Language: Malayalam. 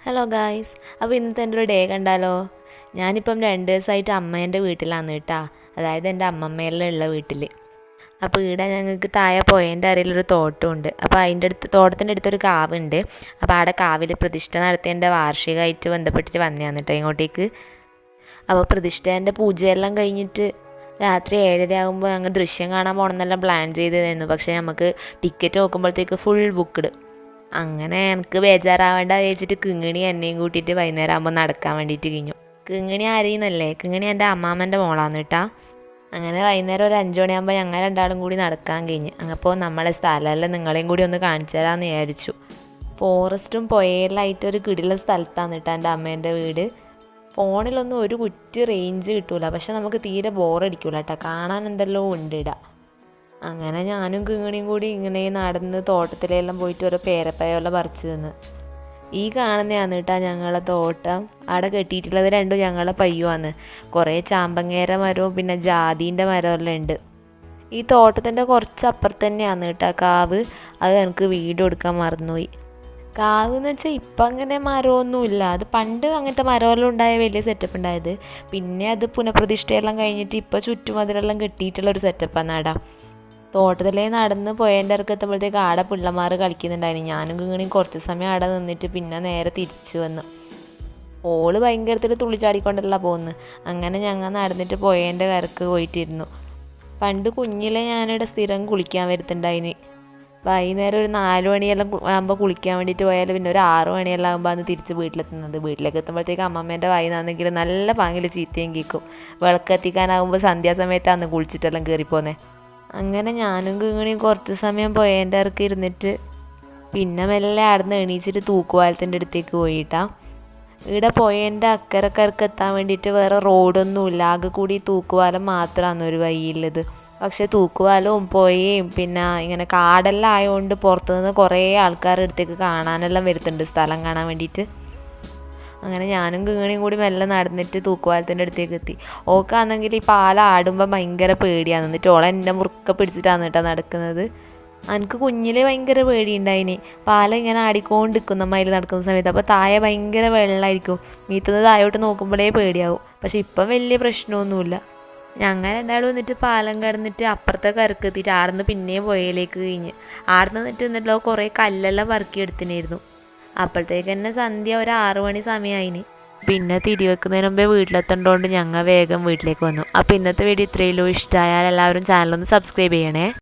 ഹലോ ഗായ്സ്, അപ്പോൾ ഇന്നത്തെ എൻ്റെ ഒരു ഡേ കണ്ടാലോ. ഞാനിപ്പം 2 ദിവസമായിട്ട് അമ്മേൻ്റെ വീട്ടിലാണ് കേട്ടോ. അതായത് എൻ്റെ അമ്മമ്മയിലുള്ള വീട്ടിൽ. അപ്പോൾ ഇവിടെ ഞങ്ങൾക്ക് താഴെ പോയതിൻ്റെ അരയിലൊരു തോട്ടമുണ്ട്. അപ്പോൾ തോട്ടത്തിൻ്റെ അടുത്തൊരു കാവുണ്ട്. അപ്പോൾ അവിടെ കാവിൽ പ്രതിഷ്ഠ നടത്തിയതിൻ്റെ വാർഷികമായിട്ട് ബന്ധപ്പെട്ടിട്ട് വന്നതാണ് കേട്ടോ ഇങ്ങോട്ടേക്ക്. അപ്പോൾ പ്രതിഷ്ഠേൻ്റെ പൂജയെല്ലാം കഴിഞ്ഞിട്ട് രാത്രി 7:30 ആകുമ്പോൾ ഞങ്ങൾ ദൃശ്യം കാണാൻ പോകണമെന്നെല്ലാം പ്ലാൻ ചെയ്തതായിരുന്നു. പക്ഷേ നമുക്ക് ടിക്കറ്റ് നോക്കുമ്പോഴത്തേക്ക് ഫുൾ ബുക്ക്ഡ്. അങ്ങനെ എനിക്ക് ബേജാറാവേണ്ട വെച്ചിട്ട് കിങ്ങിണി എന്നെയും കൂട്ടിയിട്ട് വൈകുന്നേരം ആകുമ്പോൾ നടക്കാൻ വേണ്ടിയിട്ട് കഴിഞ്ഞു. കിങ്ങിണി ആരെയെന്നല്ലേ, കിങ്ങിണി എൻ്റെ അമ്മാമ്മൻ്റെ മോളാണ് കേട്ടോ. അങ്ങനെ വൈകുന്നേരം ഒരു 5 മണിയാകുമ്പോൾ ഞങ്ങൾ രണ്ടാളും കൂടി നടക്കാൻ കഴിഞ്ഞ്. അപ്പോൾ നമ്മളെ സ്ഥലമെല്ലാം നിങ്ങളെയും കൂടി ഒന്ന് കാണിച്ചു തരാമെന്ന് വിചാരിച്ചു. ഫോറസ്റ്റും പുഴയെല്ലായിട്ടൊരു കിടില സ്ഥലത്താണ് കേട്ടോ എൻ്റെ അമ്മേൻ്റെ വീട്. ഫോണിലൊന്നും ഒരു കുറ്റി റേഞ്ച് കിട്ടൂല, പക്ഷെ നമുക്ക് തീരെ ബോറടിക്കൂല കേട്ടോ. കാണാൻ എന്തെല്ലോ ഉണ്ട് ഇടാം. അങ്ങനെ ഞാനും കിങ്ങിണിയും കൂടി ഇങ്ങനെ നടന്ന് തോട്ടത്തിലെല്ലാം പോയിട്ട് ഓരോ പേരപ്പയോല പറിച്ചു തിന്ന്. ഈ കാണുന്നതാണ് കേട്ടോ ഞങ്ങളെ തോട്ടം. അവിടെ കെട്ടിയിട്ടുള്ളത് രണ്ടും ഞങ്ങളെ പയ്യുമാണ്. കുറേ ചാമ്പങ്ങേര മരവും പിന്നെ ജാതീൻ്റെ മരമെല്ലാം ഉണ്ട്. ഈ തോട്ടത്തിൻ്റെ കുറച്ച് അപ്പുറത്ത് തന്നെയാണ് കേട്ടോ കാവ്. അത് എനിക്ക് വീഡിയോ എടുക്കാൻ മറന്നുപോയി. കാവ് എന്ന് വെച്ചാൽ ഇപ്പം അങ്ങനെ മരമൊന്നുമില്ല. അത് പണ്ട് അങ്ങനത്തെ മരമെല്ലാം ഉണ്ടായ വലിയ സെറ്റപ്പ് ഉണ്ടായത്. പിന്നെ അത് പുനഃപ്രതിഷ്ഠയെല്ലാം കഴിഞ്ഞിട്ട് ഇപ്പോൾ ചുറ്റുമതിലെല്ലാം കെട്ടിയിട്ടുള്ളൊരു സെറ്റപ്പാണ് അവിടെ. തോട്ടത്തിലേ നടന്ന് പോയതിൻ്റെ ഇറക്ക് എത്തുമ്പോഴത്തേക്ക് ആടെ പിള്ളമാർ കളിക്കുന്നുണ്ടായിരുന്നു. ഞാനും കിങ്ങിണിയും കുറച്ച് സമയം ആടെ നിന്നിട്ട് പിന്നെ നേരെ തിരിച്ചു വന്നു. ഓള് ഭയങ്കരത്തിൽ തുള്ളിച്ചാടിക്കൊണ്ടല്ല പോകുന്നത്. അങ്ങനെ ഞങ്ങൾ നടന്നിട്ട് പോയതിൻ്റെ കരക്ക് പോയിട്ടിരുന്നു. പണ്ട് കുഞ്ഞിലെ ഞാനിവിടെ സ്ഥിരം കുളിക്കാൻ വരുത്തുണ്ടായിന്. വൈകുന്നേരം ഒരു 4 മണിയെല്ലാം ആകുമ്പോൾ കുളിക്കാൻ വേണ്ടിയിട്ട് പോയാൽ പിന്നെ ഒരു 6 മണിയെല്ലാം ആകുമ്പോൾ അന്ന് തിരിച്ച് വീട്ടിലെത്തുന്നത്. വീട്ടിലേക്ക് എത്തുമ്പോഴത്തേക്ക് അമ്മമ്മേൻ്റെ വായിന്നാണെങ്കിൽ നല്ല പാങ്ങിൽ ചീത്തയും കേൾക്കും. വിളക്കെത്തിക്കാനാകുമ്പോൾ സന്ധ്യാസമയത്താണ് കുളിച്ചിട്ടെല്ലാം കയറിപ്പോന്നേ. അങ്ങനെ ഞാനും കിങ്ങിണിയും കുറച്ച് സമയം പോയതിൻ്റെ ഇറക്ക് ഇരുന്നിട്ട് പിന്നെ മെല്ലെ ആടുന്ന് എണീച്ചിട്ട് തൂക്കുപാലത്തിൻ്റെ അടുത്തേക്ക് പോയിട്ടാ. ഇവിടെ പോയതിൻ്റെ അക്കരക്കരക്ക് എത്താൻ വേണ്ടിയിട്ട് വേറെ റോഡൊന്നുമില്ല. ആകെ കൂടി തൂക്കുപാലം മാത്രമാണ് ഒരു വഴിയുള്ളത്. പക്ഷേ തൂക്കുപാലവും പുഴയും പിന്നെ ഇങ്ങനെ കാടെല്ലാം ആയതുകൊണ്ട് പുറത്തുനിന്ന് കുറേ ആൾക്കാരുടെ അടുത്തേക്ക് കാണാനെല്ലാം വരുന്നുണ്ട്, സ്ഥലം കാണാൻ വേണ്ടിയിട്ട്. അങ്ങനെ ഞാനും കിങ്ങിണിയും കൂടി മെല്ലെ നടന്നിട്ട് തൂക്കുപാലത്തിൻ്റെ അടുത്തേക്ക് എത്തി. ഓക്കാണെങ്കിൽ ഈ പാലം ആടുമ്പോൾ ഭയങ്കര പേടിയാണ്. എന്നിട്ട് ഓളെ എൻ്റെ മുറുക്കെ പിടിച്ചിട്ടാണ് കേട്ടോ നടക്കുന്നത്. എനിക്ക് കുഞ്ഞിലെ ഭയങ്കര പേടിയുണ്ടായിന്. പാലം ഇങ്ങനെ ആടിക്കൊണ്ടിരിക്കും നമ്മൾ അതിൽ നടക്കുന്ന സമയത്ത്. അപ്പോൾ താഴെ ഭയങ്കര വെള്ളമായിരിക്കും. മീത്തുന്നത് താഴോട്ട് നോക്കുമ്പോഴേ പേടിയാവും. പക്ഷെ ഇപ്പം വലിയ പ്രശ്നമൊന്നുമില്ല. ഞങ്ങൾ രണ്ടാളും വന്നിട്ട് പാലം കടന്നിട്ട് അപ്പുറത്തെ കരക്ക് എത്തിയിട്ട് ആടുന്ന് പിന്നെയും പുഴയിലേക്ക് കഴിഞ്ഞ്. ആടുന്ന് എന്നിട്ടുണ്ടല്ലോ കുറേ കല്ലെല്ലാം പറക്കി എടുത്തിനായിരുന്നു. അപ്പോഴത്തേക്ക് തന്നെ സന്ധ്യ ഒരു 6 മണി സമയമായിന്. പിന്നെ തിരിവെക്കുന്നതിന് മുമ്പേ വീട്ടിലെത്തേണ്ടതുകൊണ്ട് ഞങ്ങൾ വേഗം വീട്ടിലേക്ക് വന്നു. അപ്പോൾ ഇന്നത്തെ വീഡിയോ ഇത്രയുള്ളൂ. ഇഷ്ടമായാൽ എല്ലാവരും ചാനലൊന്ന് സബ്സ്ക്രൈബ് ചെയ്യണേ.